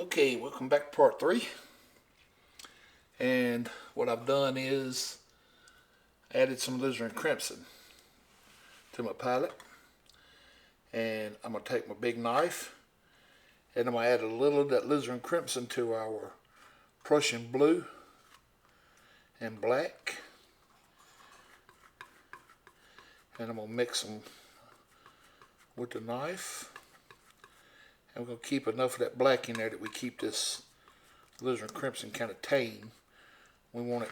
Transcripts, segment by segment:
Okay, welcome back to part 3. And what I've done is added some alizarin crimson to my palette. And I'm going to take my big knife and I'm going to add a little of that alizarin crimson to our Prussian blue and black. And I'm going to mix them with the knife. And we're going to keep enough of that black in there that we keep this alizarin crimson kind of tame. We want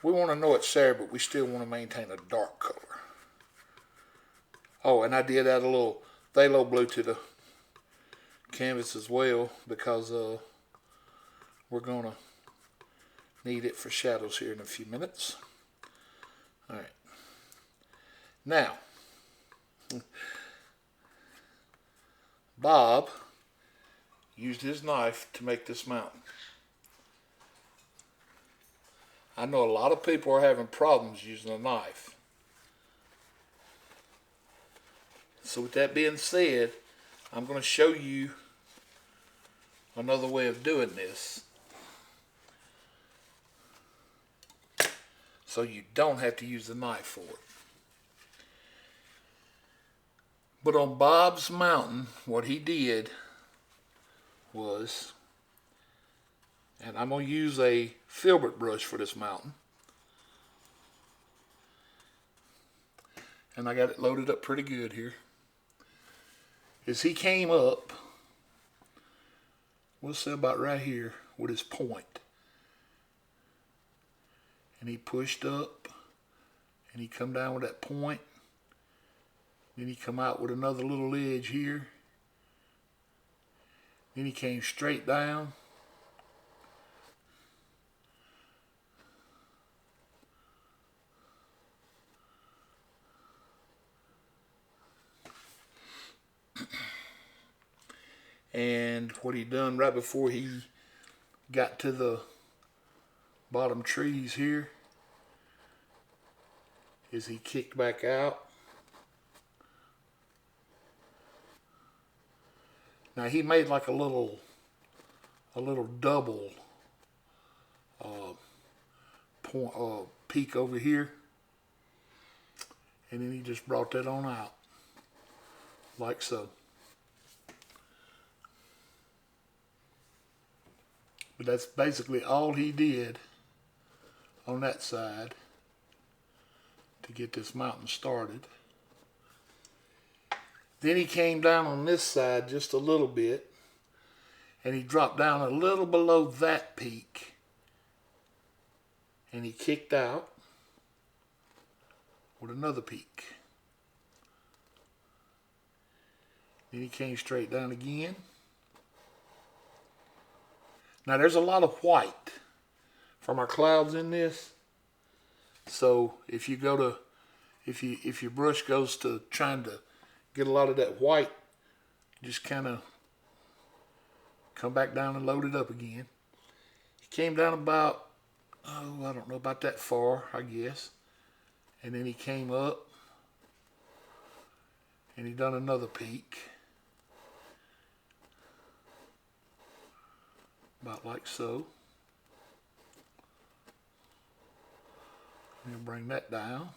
to know it's there, but we still want to maintain a dark color. Oh, and I did add a little phthalo blue to the canvas as well because we're going to need it for shadows here in a few minutes. All right. Now, Bob used his knife to make this mountain. I know a lot of people are having problems using a knife. So with that being said, I'm going to show you another way of doing this, so you don't have to use the knife for it. But on Bob's mountain, what he did was, and I'm going to use a filbert brush for this mountain, and I got it loaded up pretty good here, is he came up, we'll say about right here with his point, and he pushed up and he come down with that point, then he come out with another little edge here, then he came straight down, and what he done right before he got to the bottom trees here is he kicked back out. Now he made like a little double peak over here, and then he just brought that on out like so. But that's basically all he did on that side to get this mountain started. Then he came down on this side just a little bit, and he dropped down a little below that peak, and he kicked out with another peak. Then he came straight down again. Now there's a lot of white from our clouds in this, so if you go to, if your brush goes to trying to get a lot of that white, just kind of come back down and load it up again. He came down about, I don't know, about that far, I guess, and then he came up and he done another peak. About like so. And bring that down.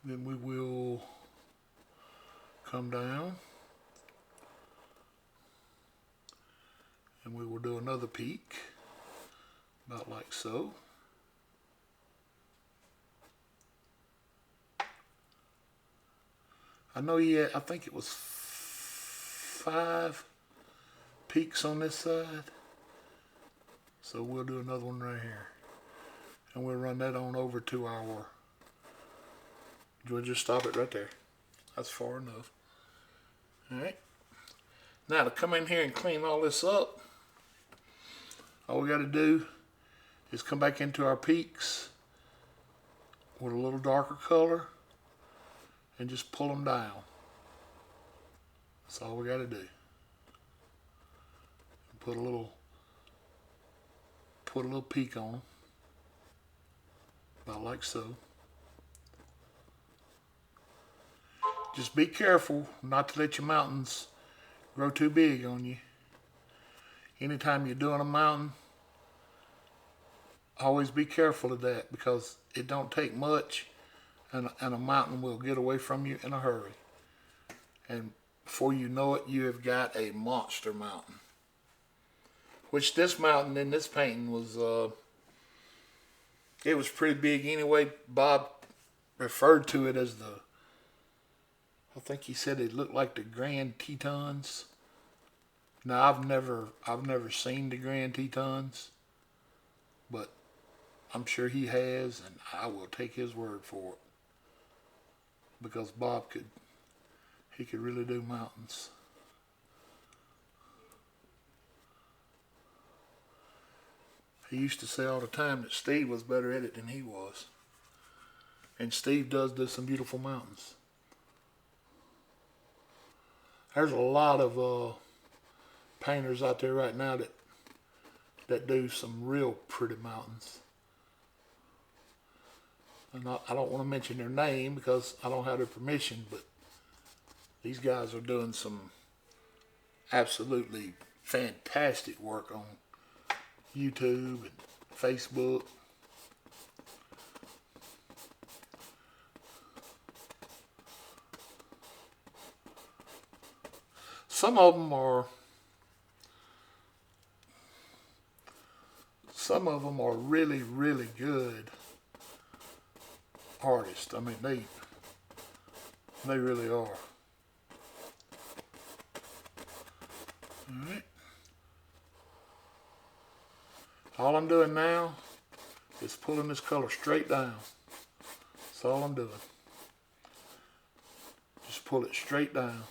Then we will come down and we will do another peak about like so. I know he had, I think it was 5 peaks on this side. So we'll do another one right here. And we'll run that on over to our, we'll just stop it right there. That's far enough. Alright. Now to come in here and clean all this up, all we got to do is come back into our peaks with a little darker color and just pull them down. That's all we got to do. Put a little peak on them, about like so. Just be careful not to let your mountains grow too big on you. Anytime you're doing a mountain, always be careful of that, because it don't take much and a mountain will get away from you in a hurry. And before you know it, you have got a monster mountain. Which this mountain in this painting was, it was pretty big anyway. Bob referred to it as I think he said it looked like the Grand Tetons. Now I've never seen the Grand Tetons, but I'm sure he has, and I will take his word for it, because Bob could really do mountains. He used to say all the time that Steve was better at it than he was, and Steve does do some beautiful mountains. There's a lot of painters out there right now that do some real pretty mountains. And I don't want to mention their name because I don't have their permission, but these guys are doing some absolutely fantastic work on YouTube and Facebook. Some of them are really, really good artists. I mean, they really are. All right. All I'm doing now is pulling this color straight down. That's all I'm doing. Just pull it straight down.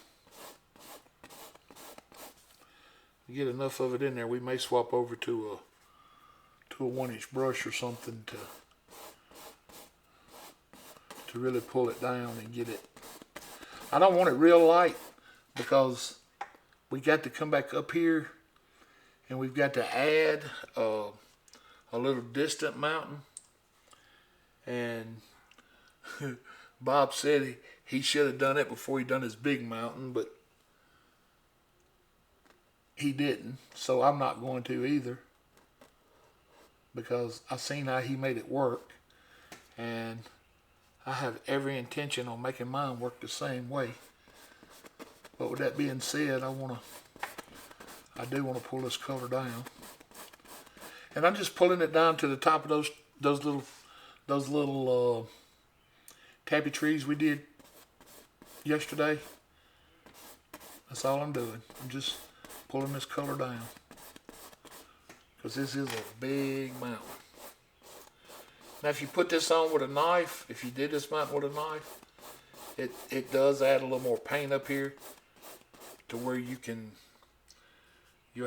We get enough of it in there, we may swap over to a 1-inch brush or something to really pull it down and get it. I don't want it real light because we got to come back up here and we've got to add a little distant mountain. And Bob said he should have done it before he done his big mountain, but he didn't, so I'm not going to either, because I seen how he made it work, and I have every intention on making mine work the same way. But with that being said, I do want to pull this color down, and I'm just pulling it down to the top of those little tabby trees we did yesterday. That's all I'm doing. I'm just pulling this color down, because this is a big mountain. Now if you put this on with a knife, if you did this mountain with a knife, it does add a little more paint up here to where you'll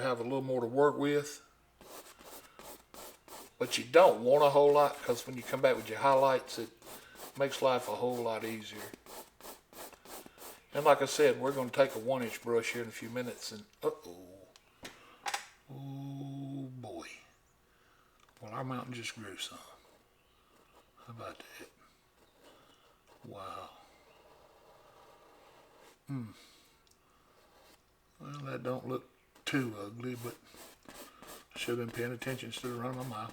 have a little more to work with. But you don't want a whole lot, because when you come back with your highlights, it makes life a whole lot easier. And like I said, we're going to take a 1-inch brush here in a few minutes, and oh boy. Well, our mountain just grew some. How about that? Wow. Well, that don't look too ugly, but I should have been paying attention instead of running my mouth.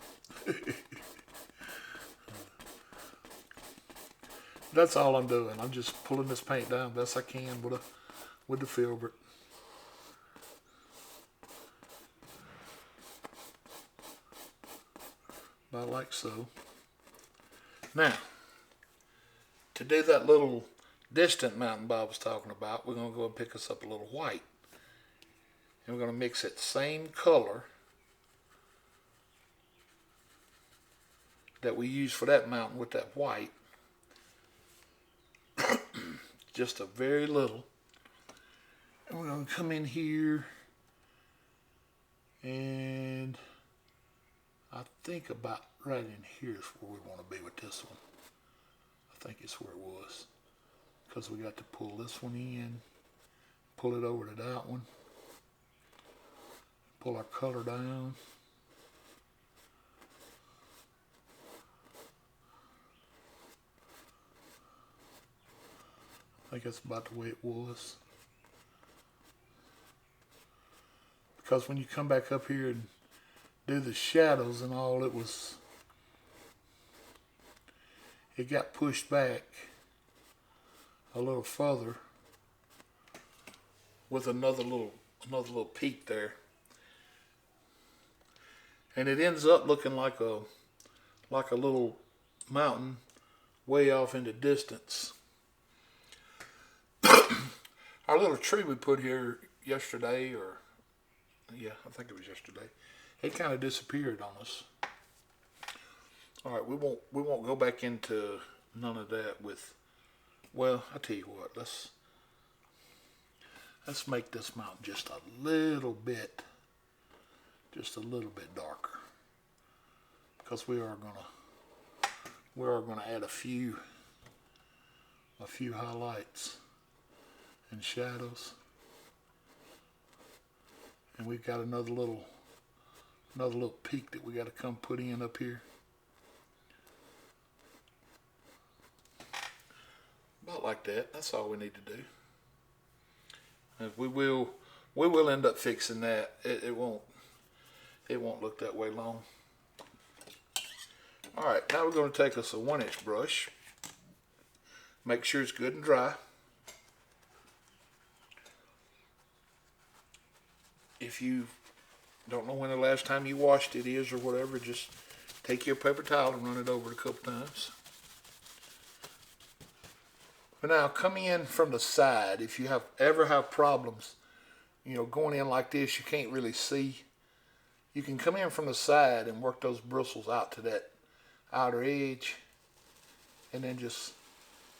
That's all I'm doing. I'm just pulling this paint down best I can with the filbert. About like so. Now, to do that little distant mountain Bob was talking about, we're going to go and pick us up a little white. And we're going to mix that same color that we used for that mountain with that white. Just a very little. And we're going to come in here, and I think about right in here is where we want to be with this one. I think it's where it was, because we got to pull this one in, pull it over to that one, pull our color down. think that's about the way it was. Because when you come back up here and do the shadows and all, it got pushed back a little further with another little peak there. And it ends up looking like a little mountain way off in the distance. Our little tree we put here yesterday, I think it was yesterday, it kind of disappeared on us. All right, we won't go back into none of that with. Well, I tell you what, let's make this mountain just a little bit darker, because we are gonna add a few highlights and shadows, and we've got another little peak that we got to come put in up here. About like that. That's all we need to do. And we will end up fixing that. It won't look that way long. All right, now we're going to take us a 1-inch brush. Make sure it's good and dry. If you don't know when the last time you washed it is or whatever, just take your paper towel and run it over it a couple times. But now come in from the side. If you ever have problems, going in like this, you can't really see. You can come in from the side and work those bristles out to that outer edge, and then just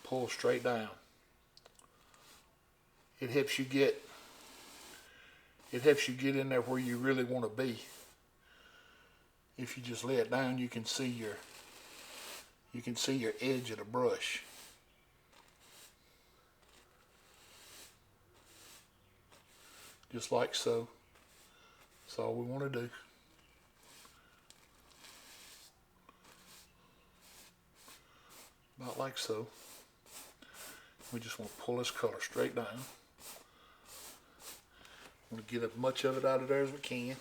pull straight down. It helps you get in there where you really want to be. If you just lay it down, you can see your edge of the brush. Just like so. That's all we want to do. About like so. We just want to pull this color straight down. Want to get as much of it out of there as we can.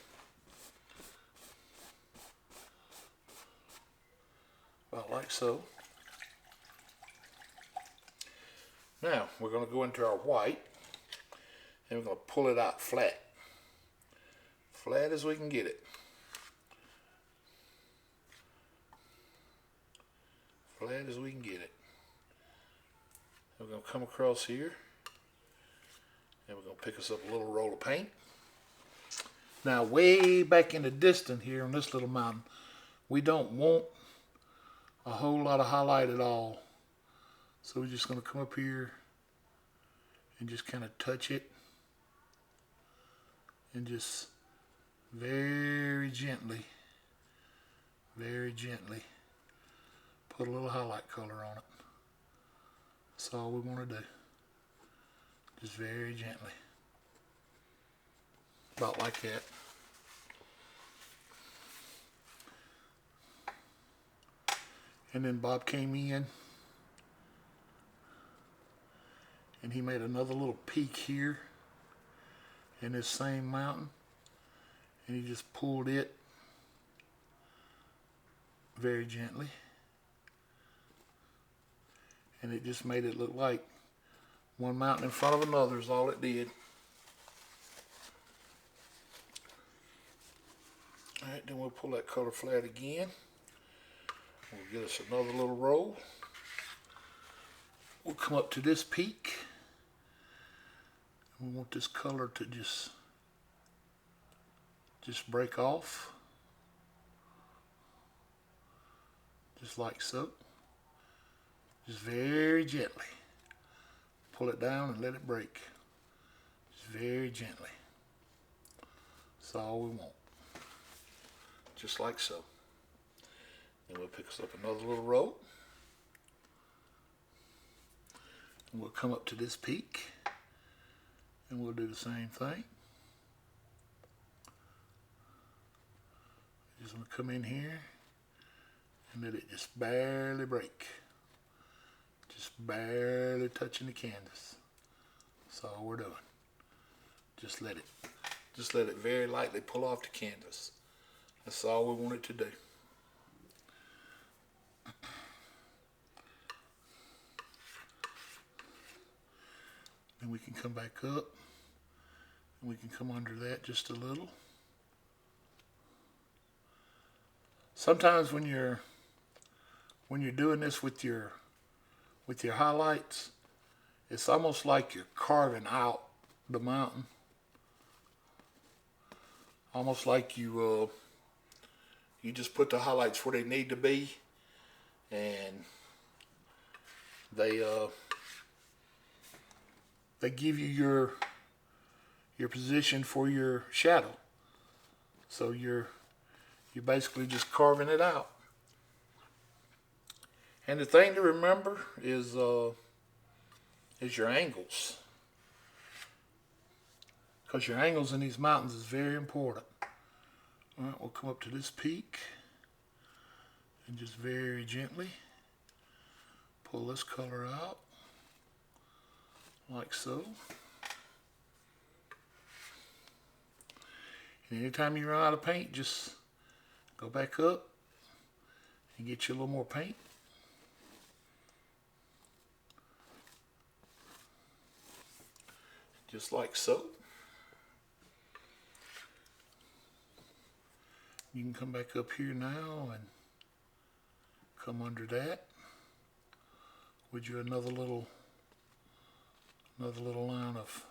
About like so. Now we're going to go into our white, and we're going to pull it out flat. Flat as we can get it. Flat as we can get it. We're going to come across here, and we're going to pick us up a little roll of paint. Now way back in the distance here on this little mountain, we don't want a whole lot of highlight at all. So we're just going to come up here and just kind of touch it, and just very gently put a little highlight color on it. That's all we want to do. Just very gently. About like that. And then Bob came in and he made another little peak here in this same mountain, and he just pulled it very gently, and it just made it look like one mountain in front of another is all it did. Alright, then we'll pull that color flat again. We'll get us another little roll. We'll come up to this peak. We want this color to just break off. Just like so. Just very gently. Pull it down and let it break. Just very gently. That's all we want. Just like so. Then we'll pick us up another little roll. And we'll come up to this peak. And we'll do the same thing. Just want to come in here and let it just barely break. Just barely touching the canvas. That's all we're doing. Just let it very lightly pull off the canvas. That's all we want it to do. Then we can come back up and we can come under that just a little. Sometimes when you're doing this with your highlights, it's almost like you're carving out the mountain. Almost like you just put the highlights where they need to be, and they give you your position for your shadow. So you're basically just carving it out. And the thing to remember is your angles. Because your angles in these mountains is very important. Alright, we'll come up to this peak and just very gently pull this color out, like so. And anytime you run out of paint, just go back up and get you a little more paint. Just like so. You can come back up here now and come under that. Would you another little line of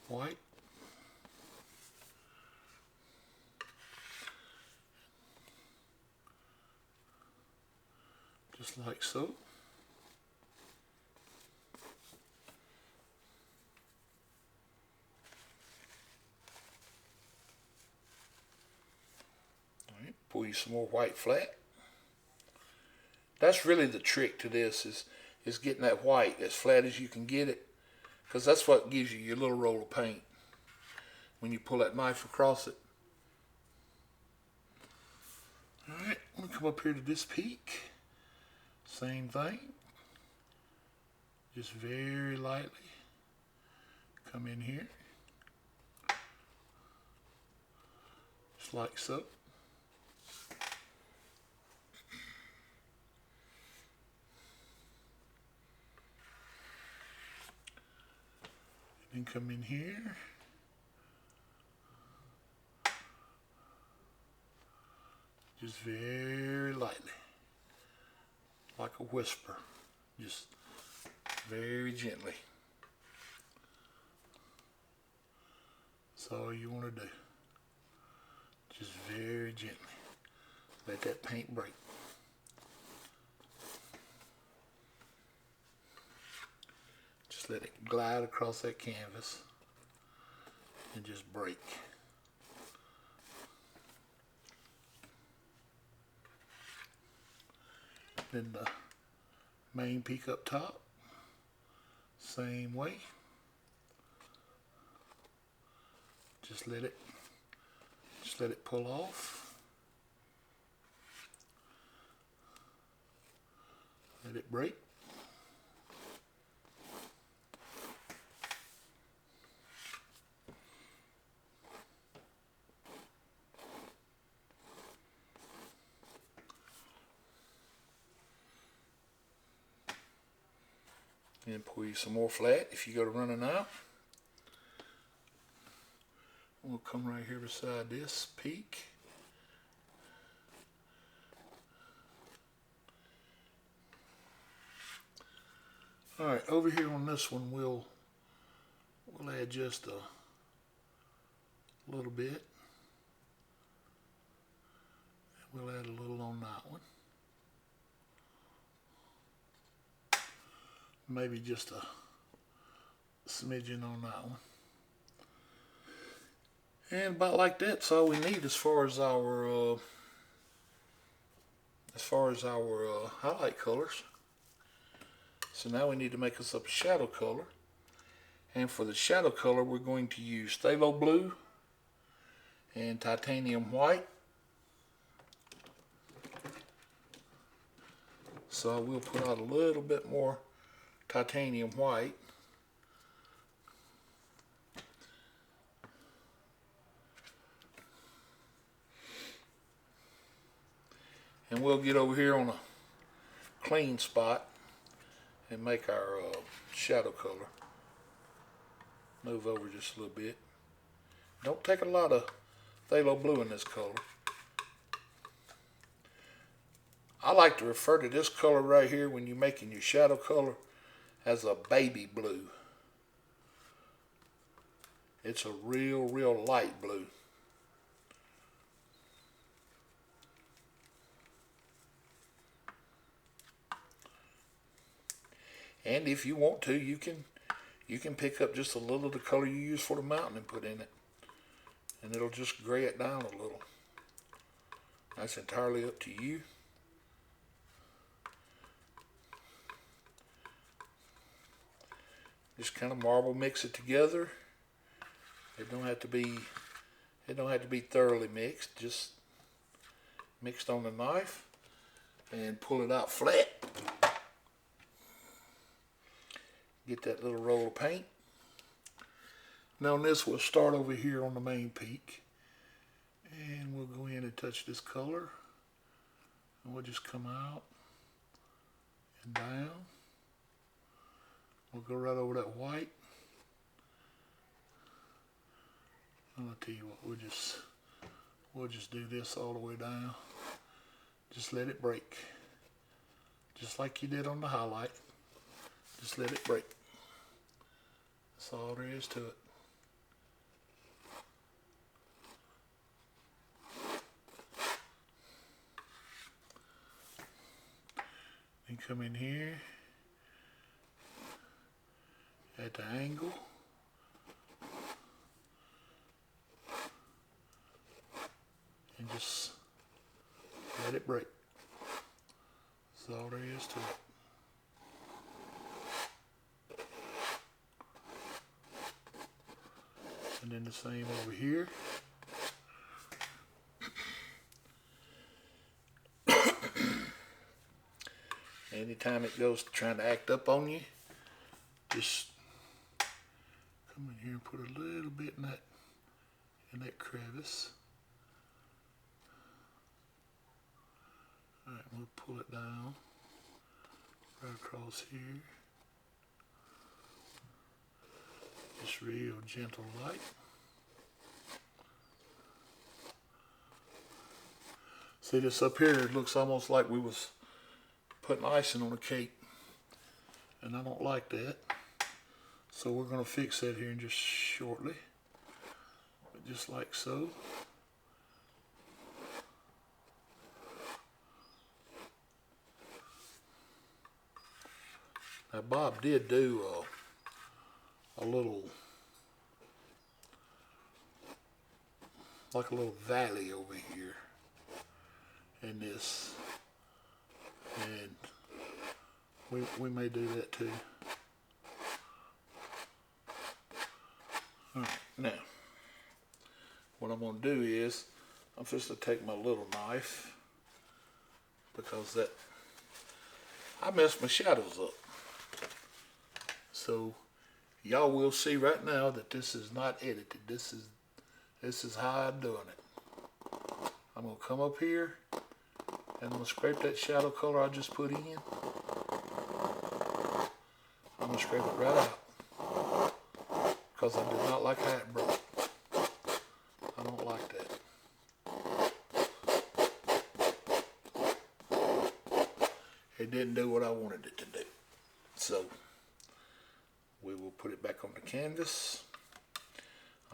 white. Just like so. Pull you some more white flat. That's really the trick to this is getting that white as flat as you can get it, because that's what gives you your little roll of paint when you pull that knife across it. Alright, I'm going to come up here to this peak. Same thing. Just very lightly come in here. Just like so. And come in here. Just very lightly. Like a whisper. Just very gently. That's all you want to do. Just very gently. Let that paint break. Just let it glide across that canvas and just break. Then the main peak up top, same way. Just let it pull off. Let it break. And pull you some more flat if you go to running out. We'll come right here beside this peak. Alright, over here on this one we'll add just a little bit. We'll add a little on that one. Maybe just a smidgen on that one. And about like that's all we need as far as our highlight colors. So now we need to make us up a shadow color. And for the shadow color we're going to use phthalo blue and titanium white. So I will put out a little bit more titanium white. And we'll get over here on a clean spot and make our shadow color. Move over just a little bit. Don't take a lot of phthalo blue in this color. I like to refer to this color right here when you're making your shadow color as a baby blue. It's a real light blue. And if you want to, you can pick up just a little of the color you use for the mountain and put in it. And it'll just gray it down a little. That's entirely up to you. Just kind of marble mix it together. It don't have to be thoroughly mixed. Just mixed on the knife and pull it out flat. Get that little roll of paint. Now on this, we'll start over here on the main peak. And we'll go in and touch this color. And we'll just come out and down. We'll go right over that white. And I'll tell you what, we'll just do this all the way down. Just let it break. Just like you did on the highlight. Just let it break. That's all there is to it. Then come in here at the angle. And just let it break. That's all there is to it. And then the same over here. Anytime it goes to trying to act up on you, just come in here and put a little bit in that crevice. Alright, we'll pull it down right across here. Just real gentle light. See this up here, it looks almost like we was putting icing on a cake. And I don't like that. So we're going to fix that here in just shortly. But just like so. Now Bob did do a little, like a little valley over here in this, and we may do that too. Alright, now what I'm going to do is I'm just going to take my little knife, because that I messed my shadows up. So y'all will see right now that this is not edited. This is how I'm doing it. I'm going to come up here and I'm going to scrape that shadow color I just put in. I'm going to scrape it right out, because I did not like how it broke. I don't like that. It didn't do what I wanted it to do. So we will put it back on the canvas.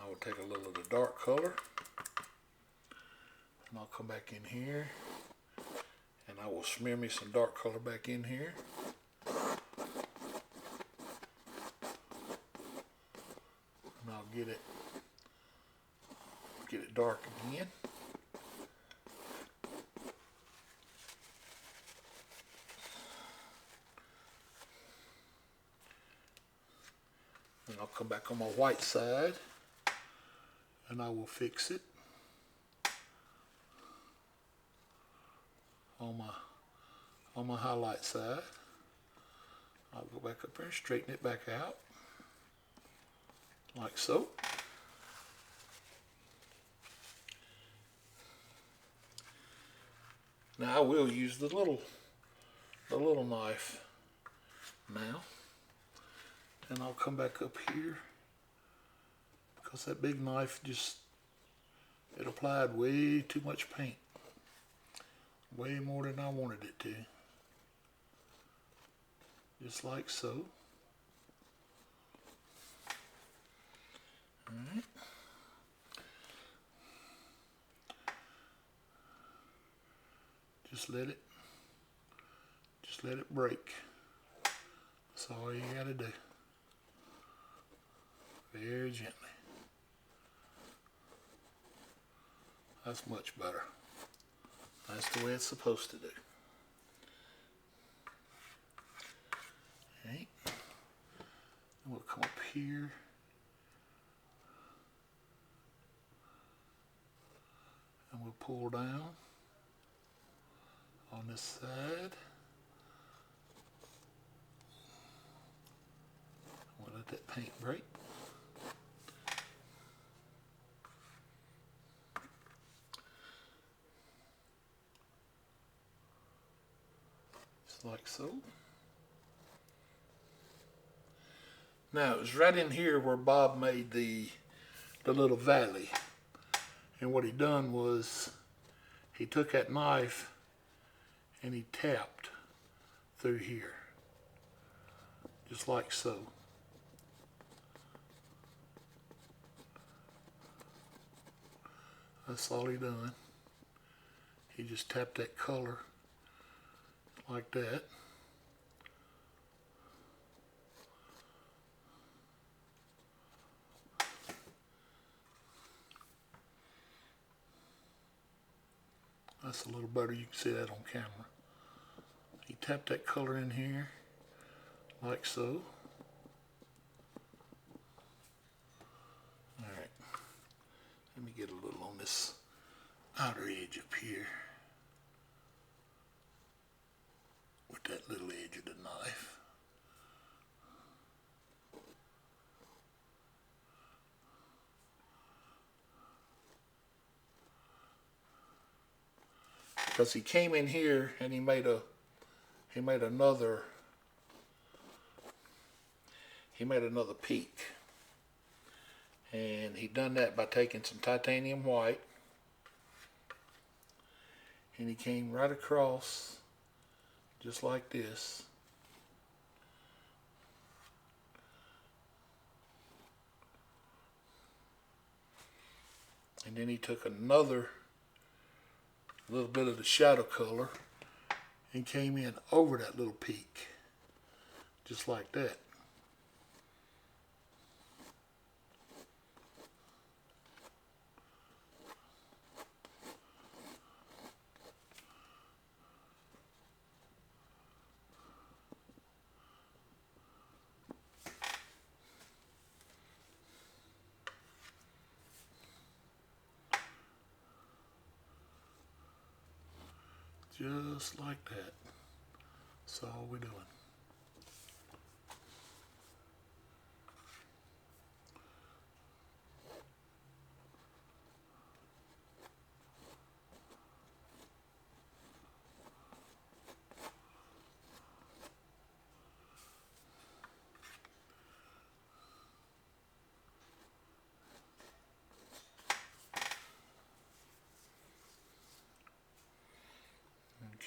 I will take a little of the dark color and I'll come back in here and I will smear me some dark color back in here. And I'll get it dark again. And I'll come back on my white side and I will fix it on on my highlight side. I'll go back up there and straighten it back out, like so. Now I will use the little knife now, and I'll come back up here because that big knife it applied way too much paint, way more than I wanted it to. Just like so. Alright. Just let it break. That's all you gotta do. Very gently. That's much better. That's the way it's supposed to do. Okay. And we'll come up here. And we'll pull down on this side. We'll let that paint break. Just like so. Now it was right in here where Bob made the little valley. And what he done was he took that knife and he tapped through here. Just like so. That's all he done. He just tapped that color like that. That's a little better. You can see that on camera. He tapped that color in here like so. Alright. Let me get a little on this outer edge up here with that little edge of the knife. Because he came in here and he made another peak, and he done that by taking some titanium white, and he came right across just like this, and then he took another little bit of the shadow color and came in over that little peak, just like that. Just like that. That's all we're doing.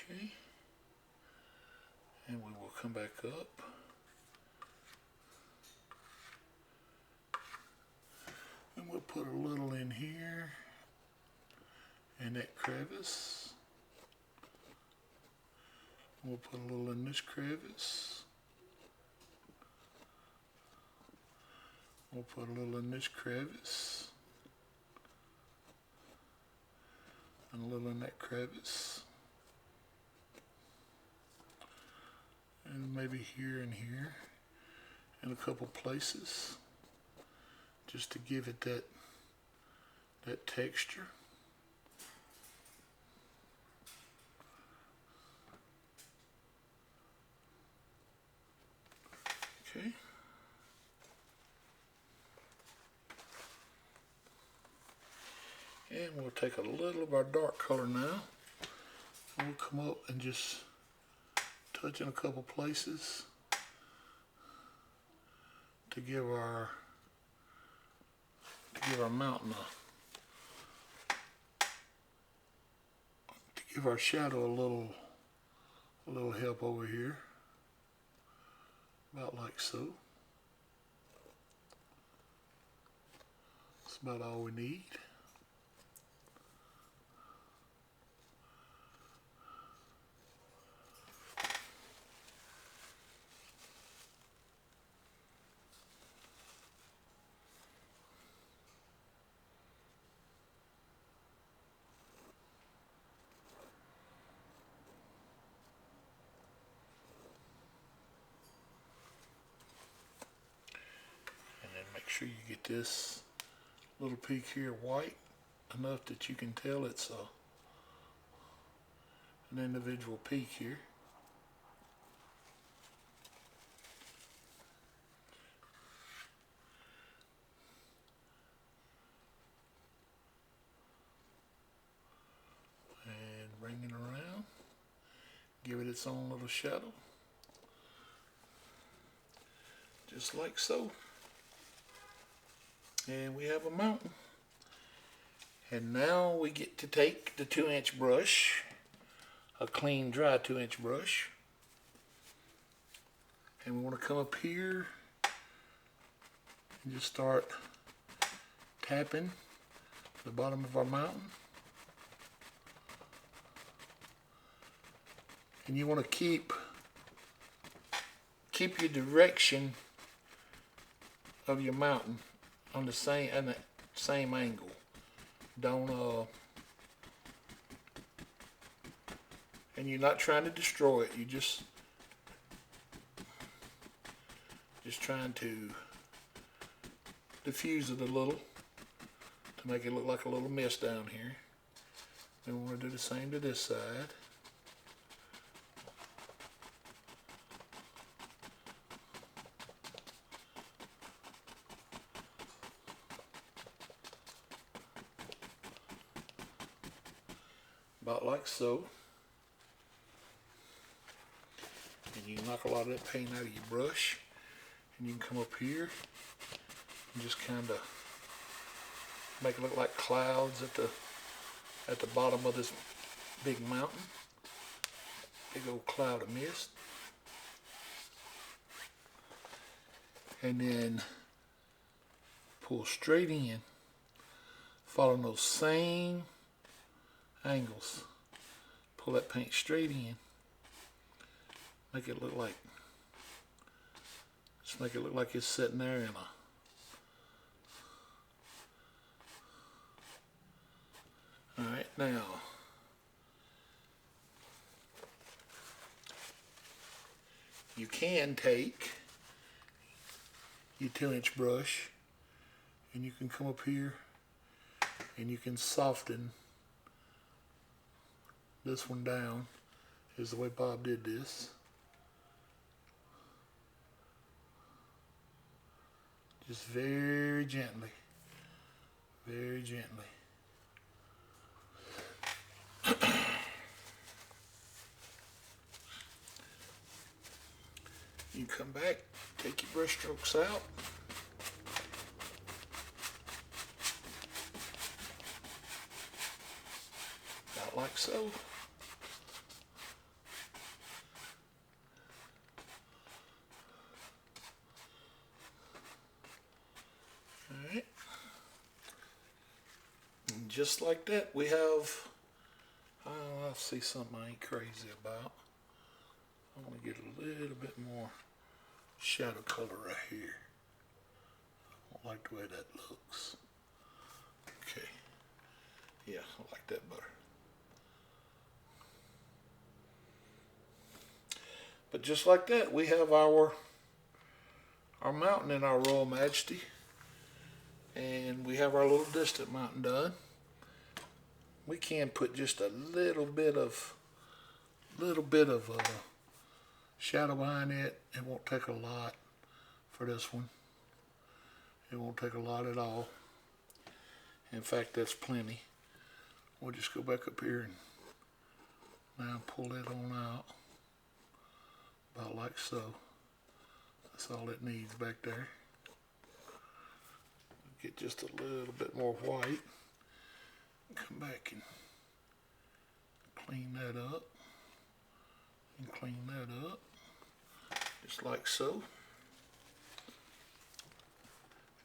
Okay, and we will come back up, and we'll put a little in here, in that crevice. We'll put a little in this crevice. We'll put a little in this crevice, and a little in that crevice. And maybe here and here in a couple places, just to give it that texture. we'll take a little of our dark color now. And we'll come up and just touch in a couple places to give our mountain to give our shadow a little help over here. About like so. That's about all we need. Make sure you get this little peak here white enough that you can tell it's an individual peak here. And bring it around, give it its own little shadow, just like so. And we have a mountain. And now we get to take the 2-inch brush, a clean dry 2-inch brush, and we want to come up here and just start tapping the bottom of our mountain. And you want to keep your direction of your mountain on the same angle. Don't and you're not trying to destroy it. You're just trying to diffuse it a little to make it look like a little mist down here. Then we're going to do the same to this side. About like so. And you knock a lot of that paint out of your brush, and you can come up here and just kind of make it look like clouds at the bottom of this big mountain. Big old cloud of mist. And then pull straight in, following those same angles. Pull that paint straight in. Make it look like, just make it look like it's sitting there in a. Alright, now you can take your 2-inch brush and you can come up here and you can soften this one down, is the way Bob did this. Just very gently. Very gently. You come back, take your brush strokes out. About like so. Alright. And just like that, we have, I see something I ain't crazy about. I want to get a little bit more shadow color right here. I don't like the way that looks. Okay. Yeah, I like that better. But just like that, we have our mountain in our Royal Majesty. And we have our little distant mountain done. We can put just a little bit of shadow behind it. It won't take a lot for this one. It won't take a lot at all. In fact, that's plenty. we'll just go back up here and now pull that on out, about like so. That's all it needs back there. Get just a little bit more white. Come back and clean that up. And clean that up. Just like so.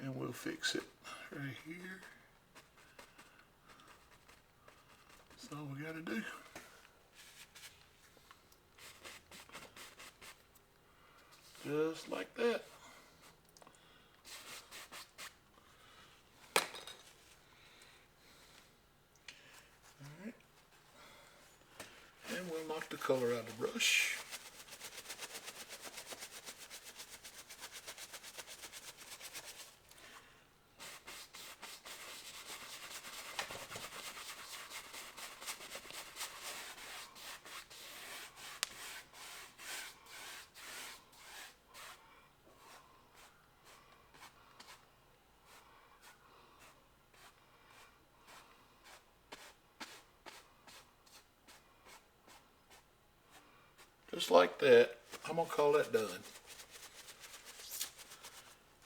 And we'll fix it right here. That's all we gotta do. Just like that. Alright. And we'll knock the color out of the brush. Just like that. I'm going to call that done.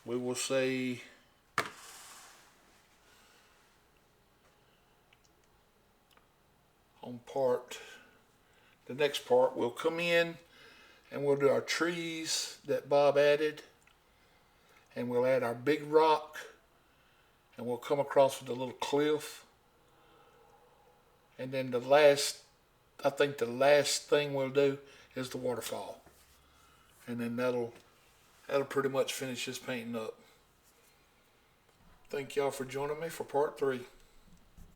We will say on the next part, we'll come in and we'll do our trees that Bob added, and we'll add our big rock, and we'll come across with a little cliff, and then I think the last thing we'll do is the waterfall, and then that'll pretty much finish this painting up. Thank y'all for joining me for part 3.